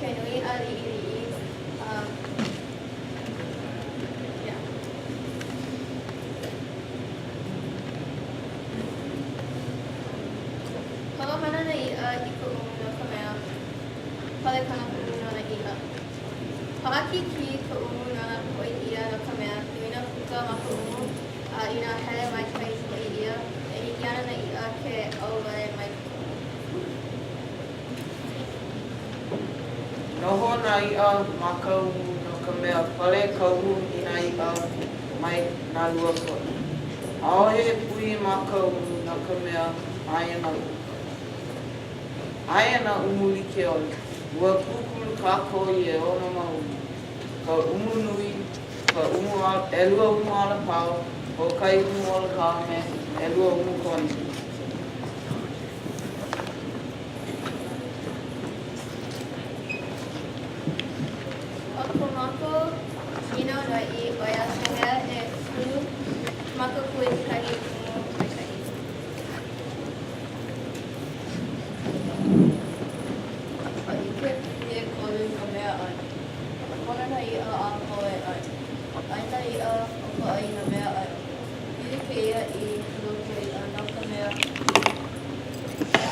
ke nui a li'i. Yeah. Pala mana na i'a I ka umu no ka mea. Pale kana ka umu no na i'a. Pa'aki ki ka umu no na hoi ia no ka mea. Nui na puka ma ka umu I na hele mai kai hoi ia. E hiki ana na i'a ke auwale mai ka umu. Noho na i'a ma ka umu no ka mea pale ka umu I na i'a mai nā lua koe. Aohe pui ma ka umu no ka mea aia na umu. Aia na umu like oi. Ua kukulu kākou I e ono ma umu. Ka umu nui, ka elua umu ala pau, o kai umu ala pau me elua umu koni. O ko mako kino no I oia hea e ku mako kui kahi umu mai kahi. O ike e kolu ka mea ai. Kona na i'a a koe ai. Aina i'a o ko ai na mea ai. Ili ke ia I loko i'a no ka mea.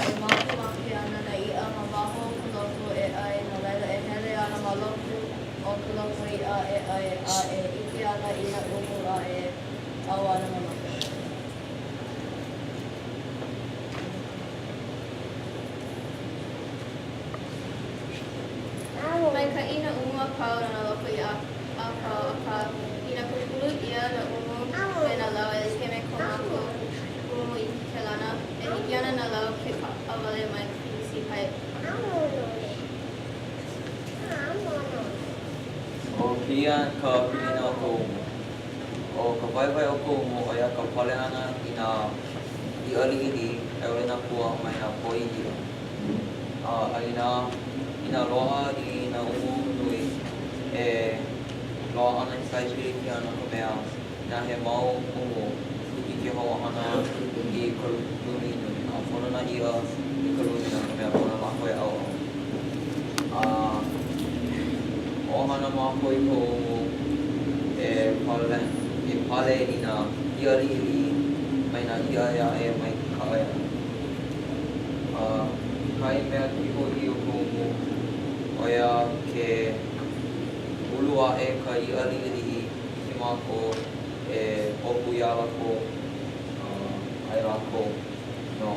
E maki ana na i'a ma waho ka loko e ai na laila e hele ana ma loko o ka loko i'a e ai a e ike ana I na umu a e au ana ma loko. Mai ka ina umu a pau na loko i'a a pau a ka ina kukulu ia na umu me na lau e like me ko mako umu I ke lana e hiki ana na lau ke awale mai si pai. O kia ka pina o ko umu. O ka waiwai o ko umu o ia ka pale ana I nā iʻaliʻili e oi nā pua mai nā poi ia. I nā loa I nā umu nui e loa ana I kaipiri ki ana ka mea nā he mau umu I ke hoahana I ka lumi nui. A whana na ia I ka lumi na ka mea whana mako e au. Ohana mako I ko umu e pale I nā iʻaliʻili mai nā iaia e mai Kāʻeo. Kai mea ki hoi o ko umu o ia ke ulua e ka iʻaliʻili I ke mako e opu ia lako ai lako no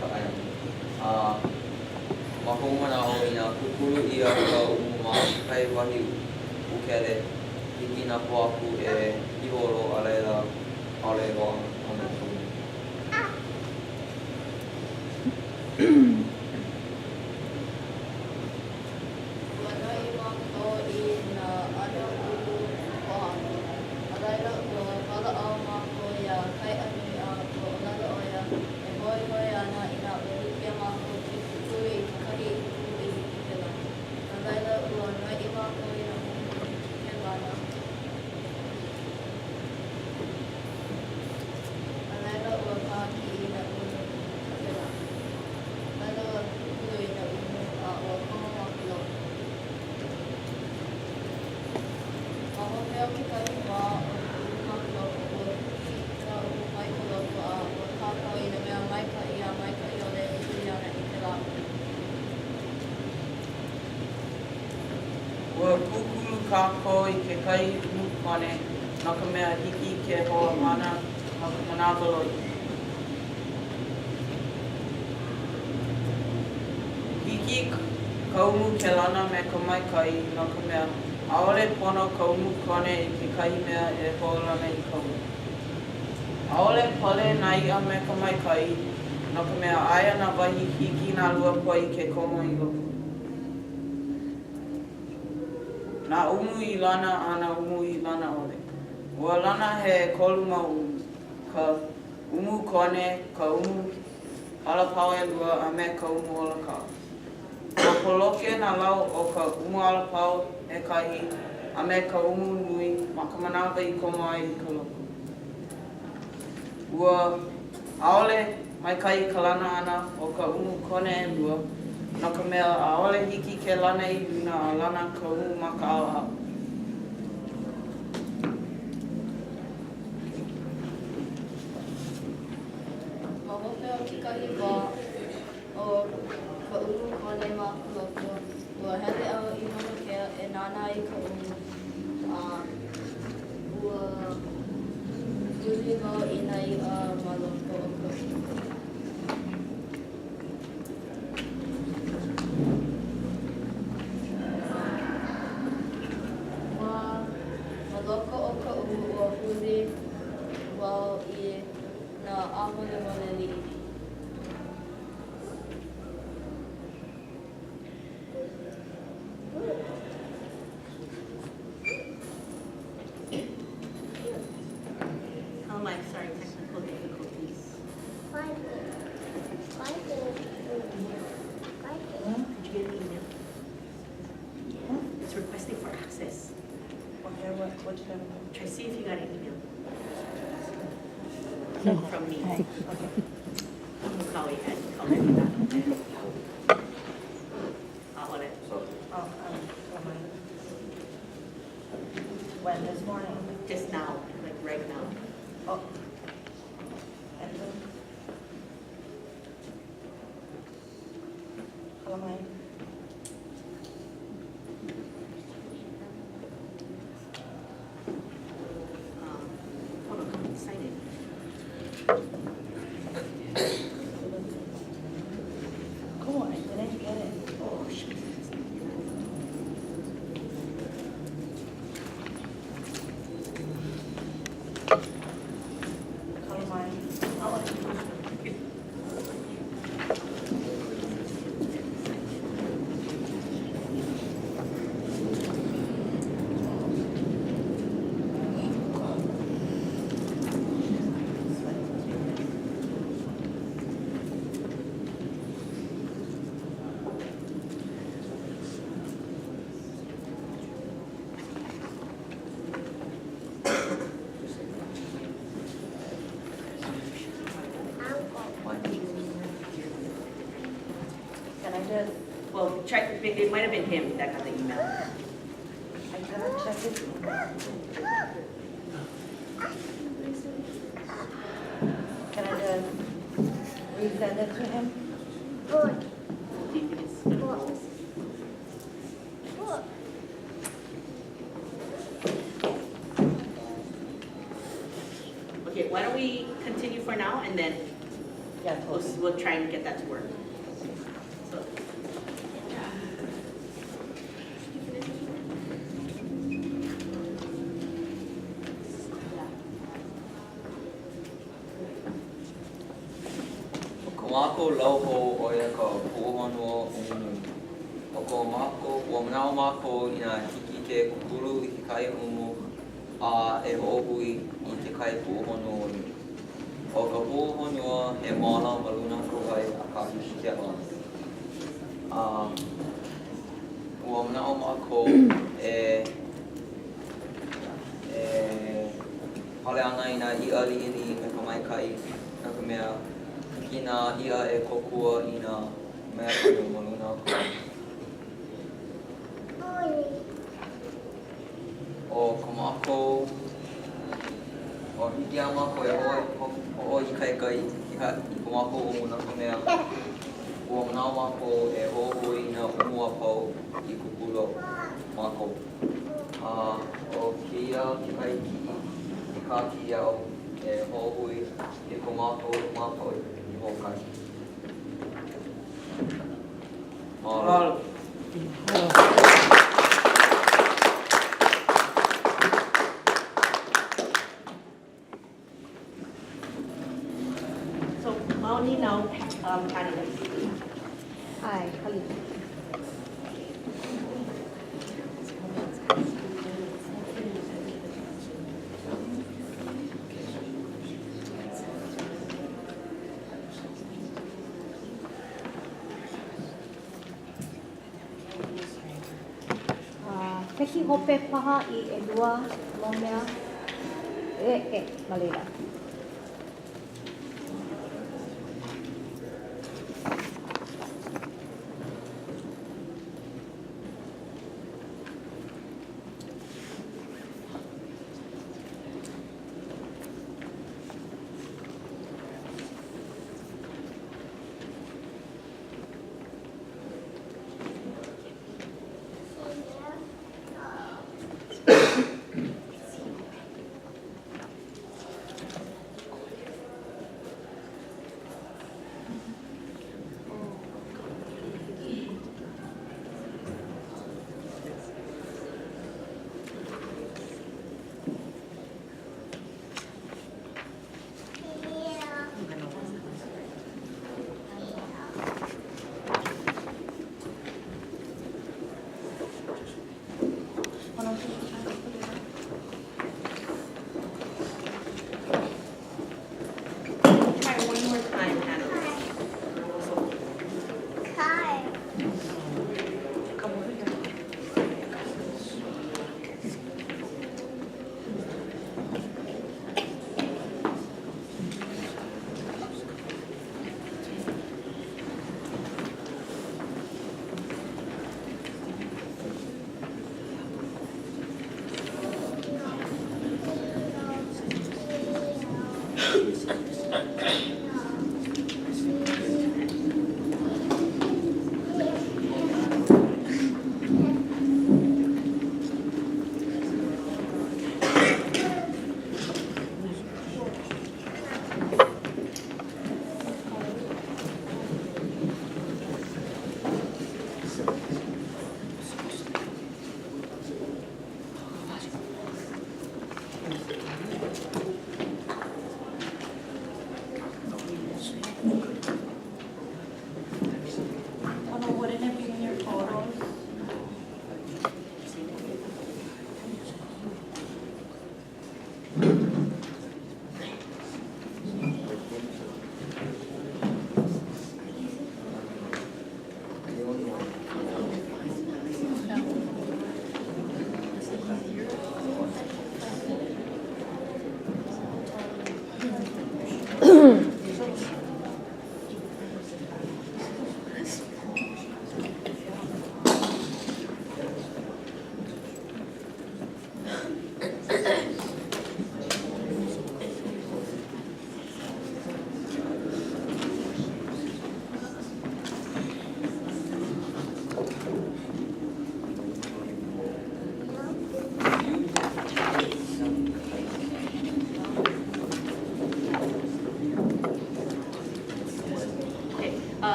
Kāʻeo. Ma kou manao I nā kukulu ia ka umu ma kai wahi ukele hiki nā po aku e iholo a leila ale loa ana kou. Ua nai mako I na ano umu o aku. A laila ua walaau mako ia kai anui a ko o lalo o ia e hoi ana I nā ulikia mako ki kukui kahi umu I hiki ke lana. A laila ua nai mako I na umu ke lana. A laila ua pāki I na umu ke lana. Laila ua kukulu I na umu a ua komo maki loko. Ma hopea ki kahi wā o umu maki loko ua kuki ka umu mai ka loko a ua kākau I na mea maikaʻi a maikaʻi ole I huli ana I ke lākou. Ua kukulu kākou I ke kai umu kone no ka mea hiki ke hoa mana ma ka manawaloi. Hiki ka umu ke lana me ka maikaʻi no ka mea ʻaʻole pono ka umu kone I ke kahi mea e hoʻolana I ka umu. ʻAʻole pale nā iʻa me ka maikaʻi no ka mea aia nā wahi hiki nā lua poi ke komo I loko. Nā umu I lana a nā umu I lana ole. Ua lana he kolu ma umu. Ka umu kone, ka umu alapau e lua a me ka umu olakau. Ua poloke nā lau o ka umu alapau e kahi a me ka umu nui ma ka manawa I komo ai I ka loko. Ua ʻaʻole mai kai ka lana ana o ka umu kone e lua No ka mea ʻaʻole hiki ke lana I luna a lana ka umu ma ka ʻaoʻao. Ma hope o kekahi wā o ka umu kone ma ka loko. Ua hele au I Honokea e nāna I ka umu. Ua uli wau I nā iʻa ma loko o ka umu. Ma loko o ka umu ua huli wau I nā ʻamolemole liʻi. How am I? Sorry, technical difficulties. Did you get an email? It's requesting for access. Okay, what you got? Try see if you got an email. From me. Okay. Kāʻeo had called it that. On it. So, When this morning? Just now, like right now. Oh. And then? Calamine? Hold on, I'm excited. Cool, I didn't get it. Oh, shit. Calamine? Can I just, Well, check, it might have been him that got the email. I gotta check it. Can I just resend it to him? Do you think it's gonna go? Okay, why don't we continue for now and then Yeah, totally. we'll try and get that to work. So. ko mākou lauho o ia ka puʻohonua umunui. O ko mākou, ua manao mākou I nā hiki ke kukulu I ke kai umu a e hoʻohui I ke kai puʻohonua olu. O ka puʻohonua he moala ma luna ko wai a ka hiki ke ala. Ua manao mākou e hale ana I nā iʻa liʻini me ka maikai no ka mea ki nā ia e kokua I nā mea kuru ma luna ko. O ko mākou, o hiki a mākou e hoi I kaikai I ko mākou umu na ka mea. Ua manao mākou e hohui nā umu a pau I kukulo mākou. O kia ki kai ki I kā ki au e hohui I ko mākou I hokai. Mahalo. So, Mauni now, panelists. Hi, Khalid. Peki hope paha I ʻelua lomea malila.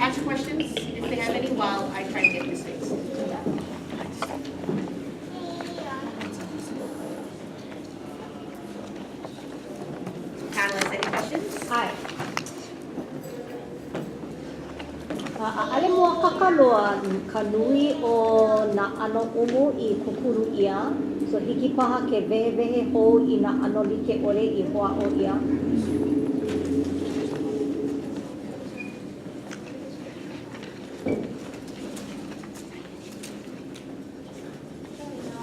catch questions if they have any while I try to get this fixed. Panelists, any questions? Ai. Ale mua kakaloa ka nui o na ano umu I kukuru ia. So hiki paha ke vehe hou I na ano like ore I hoa o ia.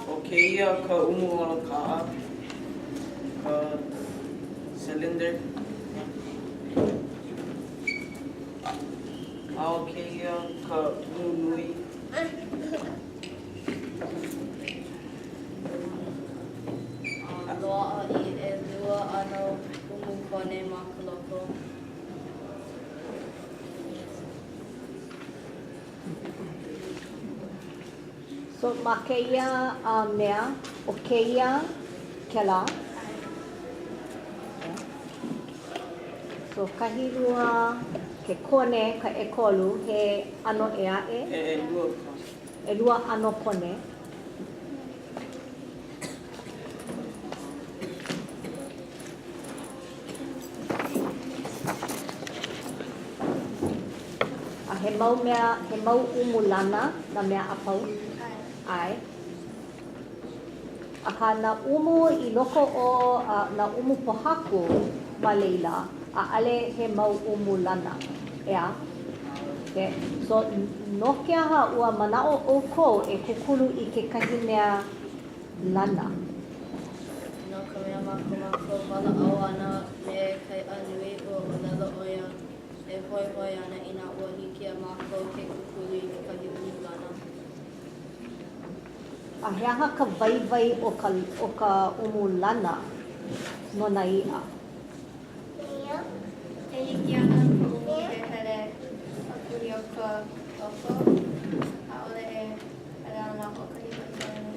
O keia ka umu o na ka'a, ka cylinder. A o keia ka umu nui. Loa'a I e lua ano umu kone ma ka loko. So ma keia mea o keia kela. So kahirua ke kone ka ekolu he ano e ae. E lua ka. E lua ano kone. A he mau umulana na mea apau. Ai. Aka na umu I loko o na umu pohaku ma leila, a ale he mau umulana. Ea. Okay. So, nokea ha ua manao o ko e kukulu I ke kahi mea lana. No ka mea mako wala au ana me kai anui o lelo oia e hoi ana I nā ua hiki a mako ke kukuli I kahi umulana. A he aha ka vai o ka umulana no na ia. E hiki ana ka umu ke hele a kuri o ka loko. Haole e hele ana o ka hikani.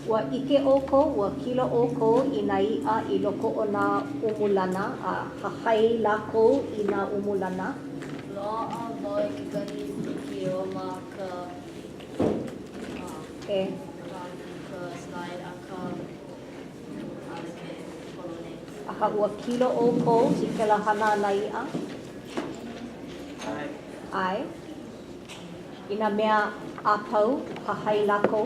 Ua ike o ko, ua kilo o ko I nā ia I loko o nā umulana, a hahai lako I nā umulana. Loa'a wau ke kahi hiki o ma ka E, ka slide a ka ala ke polone. aha ua kilo o ko I ke la hana nā ia. Ai. Ai. I nā mea apau, hahai lako.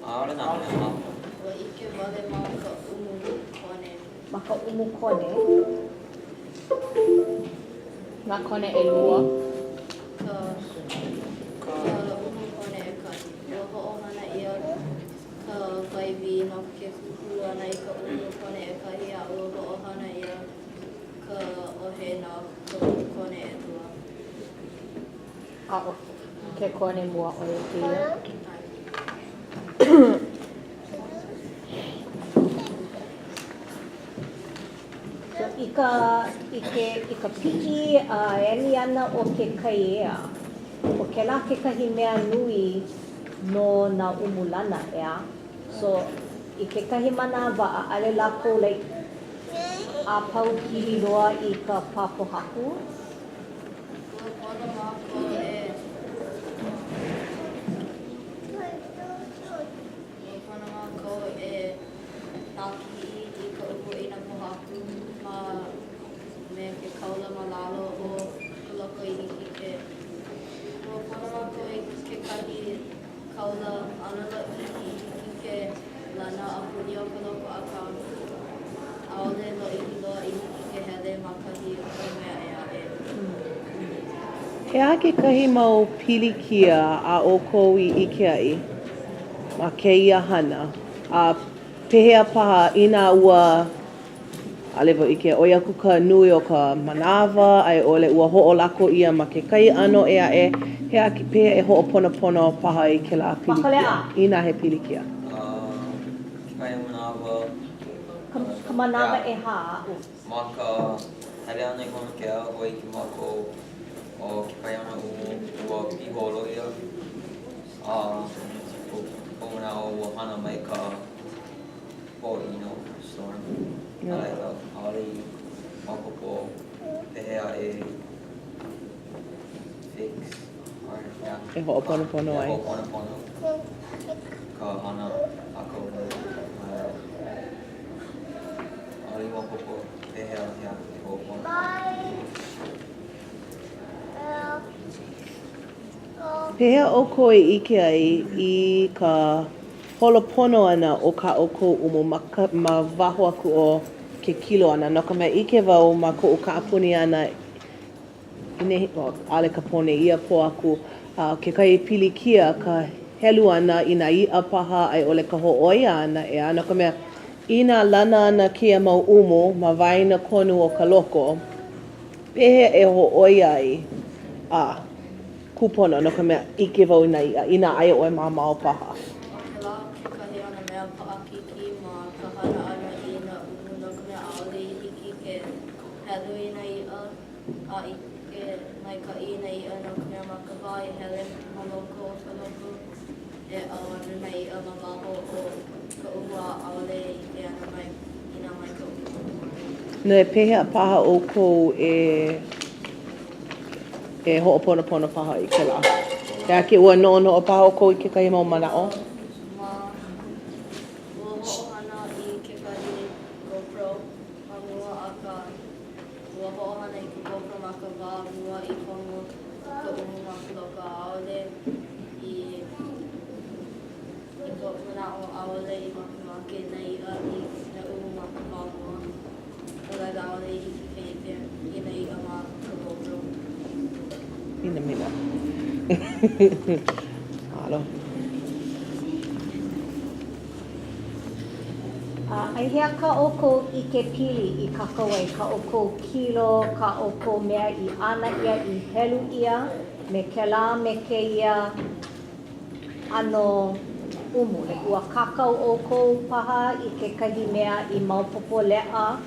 Aore nā mea hapa. Ua ike wale ma ka umu kone. Ma ka umu kone. Nā kone e lua. Ka umu kone e kani. Ua ho'ohana ia ka waiwi no ke kukulu ana I ka umu kone e kahi a ua ho'ohana ia ka ohe na ka umu kone e lua. A o ke kone mua o e kia. So I ka piki eni ana o ke kaiea. O ke la ke kahi mea nui no na umulana ea. So I ke kahi manawa a ale lako like a pau kiri loa I ka papohaku. Ua pono mako e taki I ka upu I na pohaku ma me ke kaula ma lalo o ka loko I hiki ke. Ua pono mako I ke kahi kaula anala I hiki ke lana a puni o ka loko a ka aole lo I loa I hiki ke hele ma kahi o mea e a e. He a ke kahi mau pilikia a o kou I ike ai ma keia hana. A pehea paha ina ua alewa ike oi aku ka nui o ka manawa ai ole ua ho'olako ia ma ke kai ano e a e he a ke pehea e ho'oponopono paha I ke la pilikia. Ina he pilikia. Kai manawa. Ka manawa e hā a'u. Ma ka hele ana I Honokea o I ki mako o ke kai ana ua piholo ia. O mana o ua hana mai ka po'ino storm. Aole makopo pehea e takes or yeah. E ho'oponopono ai. Ho'oponopono. Ka hana ako aliwa popo pehea ia e ho'oponopono. Pehea o koe ike ai I ka holopono ana o ka oko umu ma waho aku o ke kilo ana. No ka mea ike wau ma ko o ka apuni ana ale ka pone ia po aku ke kai pilikia ka helu ana I na i'a paha ai ole ka ho'oia ana e ano ka mea I nā lana ana kia mau umu ma waina konu o ka loko pehe e ho'oia ai kupono no ka mea ike wau I nā ai oe mamao paha. Kela kekahi o na mea pa'akiki ma ka hana ana I na umu no ka mea a'ole I hiki ke helu I na i'a a I ke mai ka I na i'a no ka mea ma ka wā I hele ma loko o ka loko e au ana na i'a ma waho o ka umu a a'ole I ke ana mai I nā mai ka umu. No e pehea paha o kou e ho'oponopono paha I ke la. Ea ke ua no'o paha o kou I kekahi mau mana'o? Ma ua ho'ohana I kekahi GoPro ma mua a ka ua ho'ohana I ka GoPro ma ka wā mua I komo ka umu ma ka loko a'ole I ka mana'o a'ole I makemake na i'a I na umu ma ka wā mua. O laila a'ole I hiki ke I na i'a ma ka GoPro. Ina mina. Alo. Ai hea ka oko I ke pili I kakawai, ka oko kilo, ka oko mea I ana ia I helu ia, me ke la me ke ia ano umu. E ua kakau o kou paha I ke kahi mea I maupopo le'a.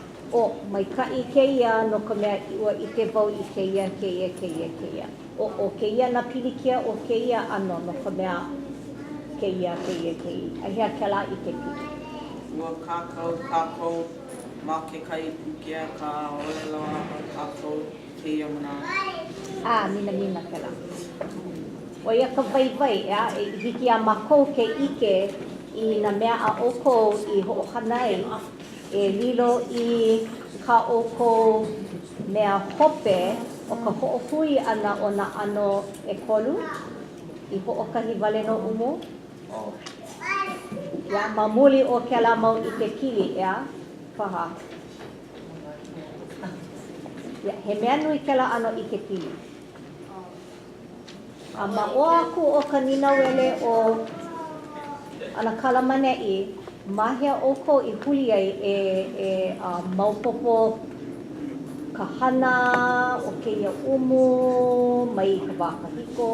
Maika'i ke ia no ka mea ua ike wau I ke ia. O ke ia na pilikia o ke ia ano no ka mea ke ia. Ai hea ke la I ke pili. Ua kākau ma ke kai pukia ka ole loa kākau ke ia mana. Mina ke la. O ia ka vai e hiki a makou ke ike I na mea a oko I ho'ohanai e lilo I ka oko mea hope o ka ho'ohui ana o na ano e kolu I ho'okahi wale no umu. Ia mamuli o ke la mau I ke kili ea paha. Ia he mea nui ke la ano I ke kili. Ma o aku o ka ninawele o ana kalamanei mahea oko I huli ai e maupopo ka hana o ke ia umu mai ka wakahiko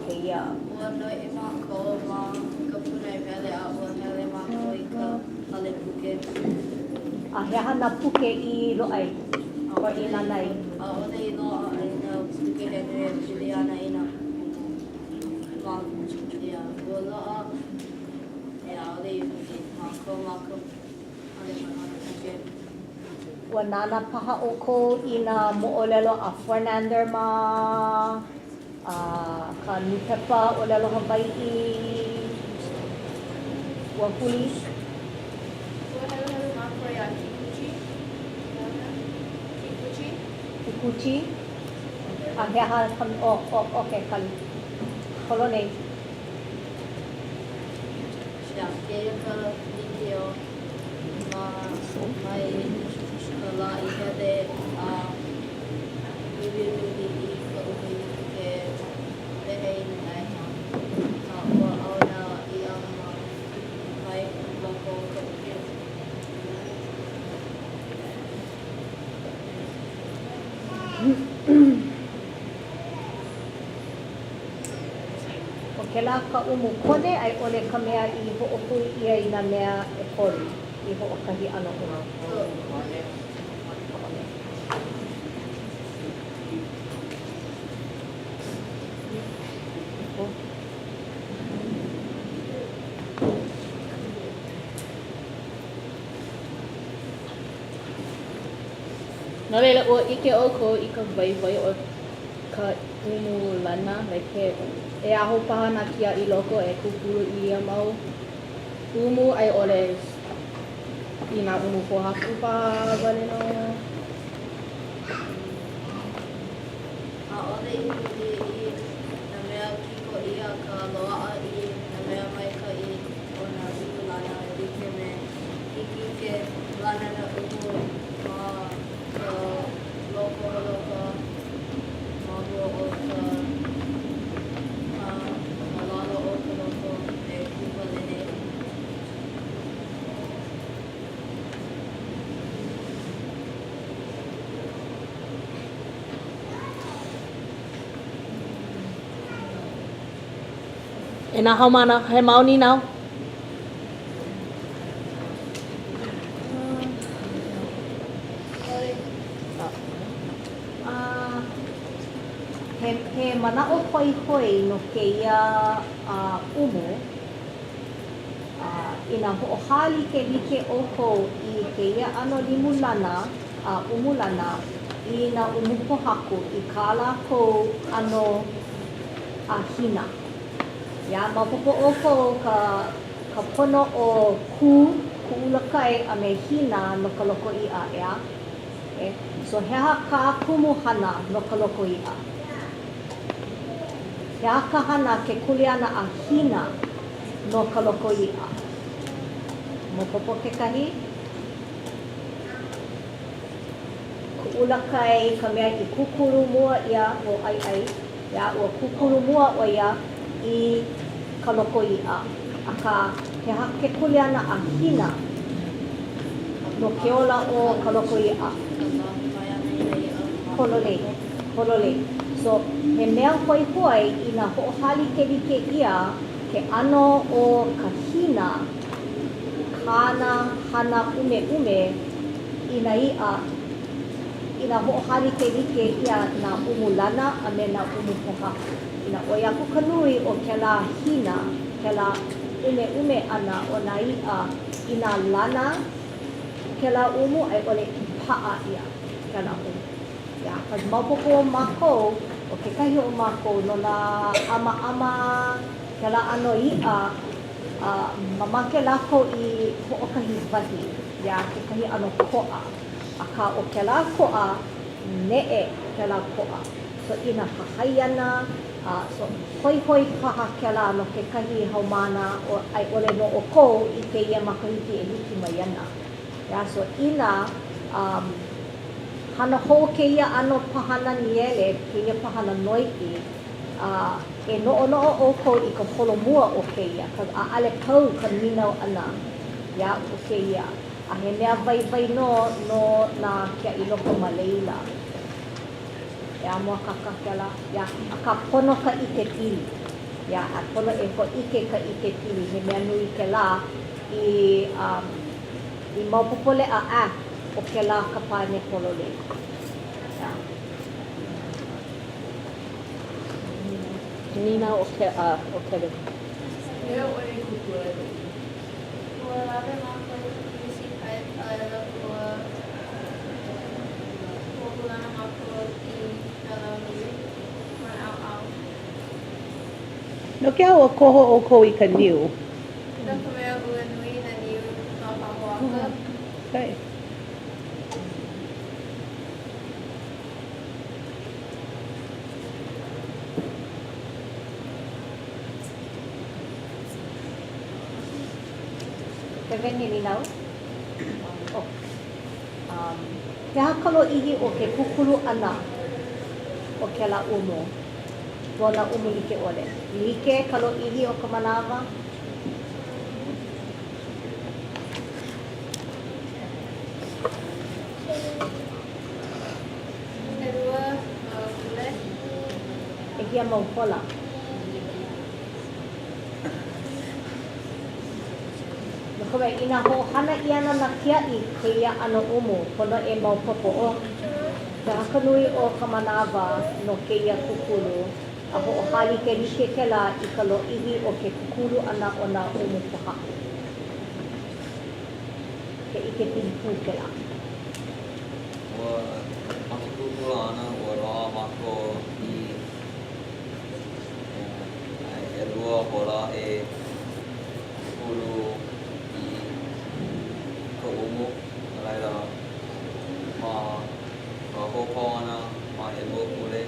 ke ia. Ua noi e mākou ma ka punai wele a ua hele mākou I ka hale puke. He hana puke I lo'ai o I nanai. A ole I loa ai na puke he nui e pili ana I na ia ua loa ia ole I puke mākou hale mana puke. Ua nana paha oko I na mo'olelo a Fernander ma ka nupepa o lelo Hawaii ua huli. Ua hele mākou ia Kikuchi. He aha okay, kali. Kolonei. Ia, keia ka likio mai ka la I hele uri I ka uhi ke lehe I nai. Ua auna I ama mai loko ka uhi. O ke la ka umu kone ai ole ka mea I ho'ohui ia I na mea e kori I ho'okahi ano umu. No leila ua ike oko I ka waiwai o ka umu lana, like e aho paha na kia I loko e kukuru I ia mau umu ai ole I nā umu pohaku paha wale no. ʻAʻole I huli I nā mea kiko ia ka loaʻa I nā mea maikaʻi o nā umu lana e like me hiki ke lana na umu ma ka loko holoka ma mua o ka malalo o ka loko e kupa lene. E nā haumana, he maoni nau? He mana'o hoihoi no keia umu I nā ho'ohali ke like ʻoukou I keia ano limulana umulana I nā umu pohaku I kā lākou ano hina. Ia, maopopo ʻoukou ka pono o ku'ulakai a me hina no ka loko i'a, ia? Okay. So he aha ka kumu hana no ka loko i'a. He aha ka hana ke kuleana a hina no ka loko i'a. Maopopo kekahi? Ku'ulakai ka mea I kukuru mua ia o ai. Ia, ua kukuru mua o ia I ka loko i'a. Aka he aha ke kuleana a hina no ke ola o ka loko i'a. Holole. So, he mea hoihoi I nā ho'ohali ke like ia ke ano o ka hina kāna hana ume I nā i'a I nā ho'ohali ke like ia nā umu lana a me nā umu pohaku. Ina oi aku ka nui o kēlā hina, kēlā ume ana o nā i'a I nā lana kēlā umu ai ole pa'a ia kēlā umu. Ia, kas maupoko o mākou, o kekahi o mākou no nā ama kēlā ano i'a, mamake lākou I ho'okahi wahi, ia kekahi ano ko'a. Aka o kēlā ko'a, ne'e kēlā ko'a. So ina hahaiana, so hoi paha kēlā no kekahi haumana o ai ole no o kou I keia makahiki e hiki mai ana. Ia, so ina hana hou keia ano pahana niele, keia pahana noi'i, e no'o o kou I ka holomua o keia, ka a'ale kau ka minau ana, ia o keia. A he mea vai no nā kia I loko ma leila. Ia mua kaka kēlā, ia a ka pono ka ike pili. Ia a pono e ko ike ka ike pili, he mea nui kēlā I maupopole a o kēlā ka pāne polole. Ia. Nina o Kevin. Ea oi kukua. Ua lawe mākou isi pai ala kua kulana mākou I ala nui. Ma au. No ke aua koho o kou I ka niu. No ka mea ua nui na niu nā pahoaka. Okay. Kevin ni nau? Oh. Te hakalo ihi o ke kukulu ana o kēlā umu. Wona umu like ole. Like kalo ihi o ka manawa. E rua, kule. E hia mau pola. No ka wai, ina ho hana I ana na kia'i keia ano umu, pono e mau popo o. Te hakanui o ka manawa no keia kukulu, a ho o hali ke like kela I ka lo'ihi o ke kukulu ana o nā umu pohaku. Ke ike pilipu kela. Ua makukula ana ua roa mako I hola e ulu I ka umu alaira ma ka hopo ana ma e lua pule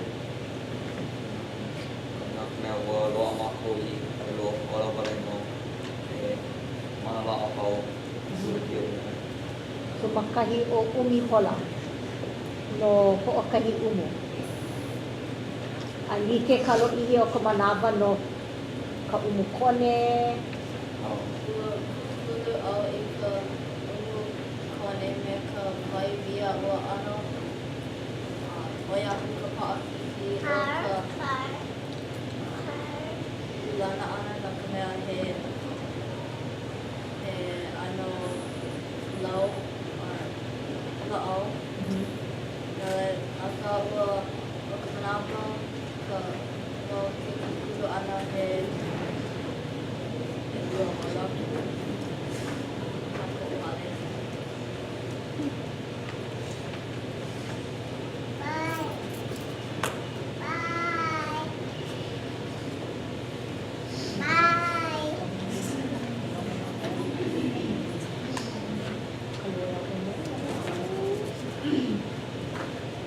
na mea ua loa mako I lua hola wale no e mana la a pau ulu ki umu. So makahi o umi hola no ho'okahi umu. A like ka lo'ihi o ka manawa no ka umu kone. Hulu au I ka umu kone me ka waivia ua ano. Oi aku ka pa'akiki o ka lana ana na ka mea he ano lau la'au. Aka ua o ka manawa ka ke kukulu ana he lua hola. Ako hale.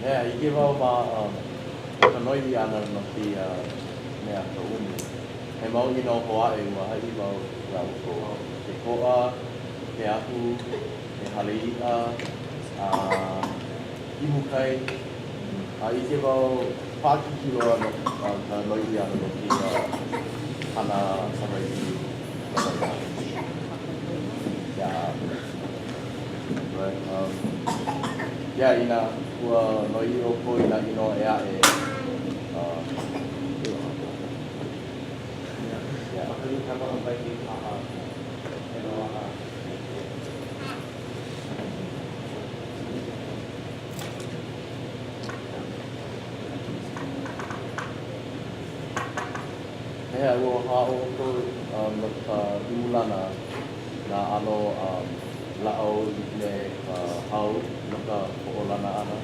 Yeah, I give out ka noi ana no ki mea ka umu. He mau I no Hawaii ua hai mau rau ko. Ke ko'a, ke aku, ke hale'i'a, imukai. I ke wau pākiki loa no ka noi ana no ki hana Sawai'i. Yeah. Right. Yeah, ina ua noi o ko ina ino e a'e. Hea ua ha'o ko no ka ulana na ano la'au me hau no ka ho'olana ana.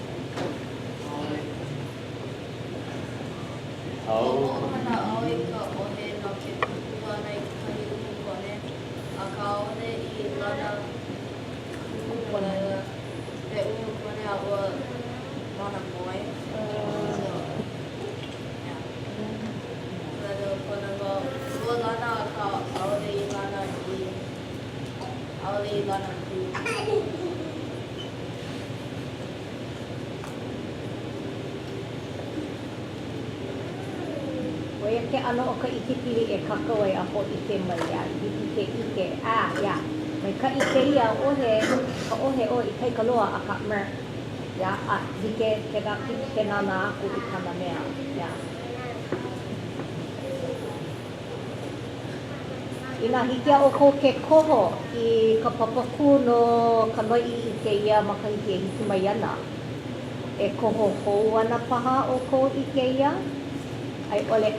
Hau. Ho'ohana au I ka ohe no ke kukulu ana I kahi umu kone. A ka ohe I lana umu kone. He umu kone a ua mana moi. So, yeah. Lana kona wau. Ua lana a ka aole I lana aole I lana ku. Oia ke ano o ka ikipili e kakau ai a ho'ike mai a hiki ke ike. Ya. Mai ka ike ia ohe, ka ohe o I kai kaloa a ka mer. Ya, a hike ke nana aku I kana mea. Ya. Ina hiki a o ko ke koho I ka papaku no ka noi I ke ia makahiki e hiki mai ana. E koho hou ana paha o ko I ke ia. Ai ole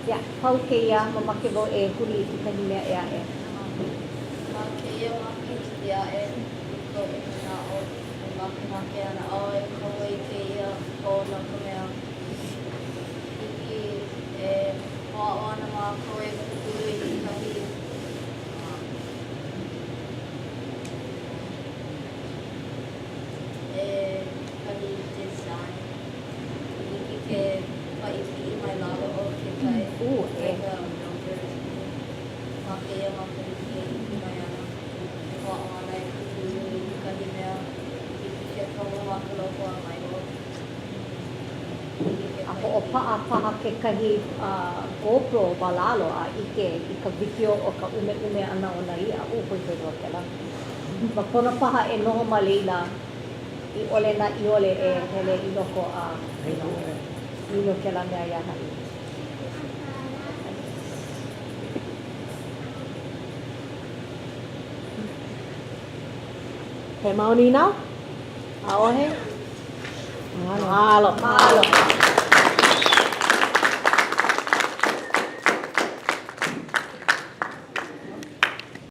ya, pau ke ia mamake wau e huli I kahi mea ea e. Ma ke ia maki ia e ko ina o make ana o e koe I ke ia o na ka mea. Hiki e hoa o ana ma koe kukulu I kahi kahi design. Hiki ke paiki I mai lalo o ke kai. Ka numbers. Ma ke ia maki hiki mai ana. E hoa o ana e kukulu I kahi mea. Hiki ke komo maka loko a mai o. A ho'opa'a paha kekahi GoPro walalo a ike I ka video o ka ume ana o na ia. Hoi roa ke la. Ma kona paha e noho ma leila I ole na I ole e hele I loko a ilo ke la mea ia hai. He mauni nau? A ohe? Mahalo.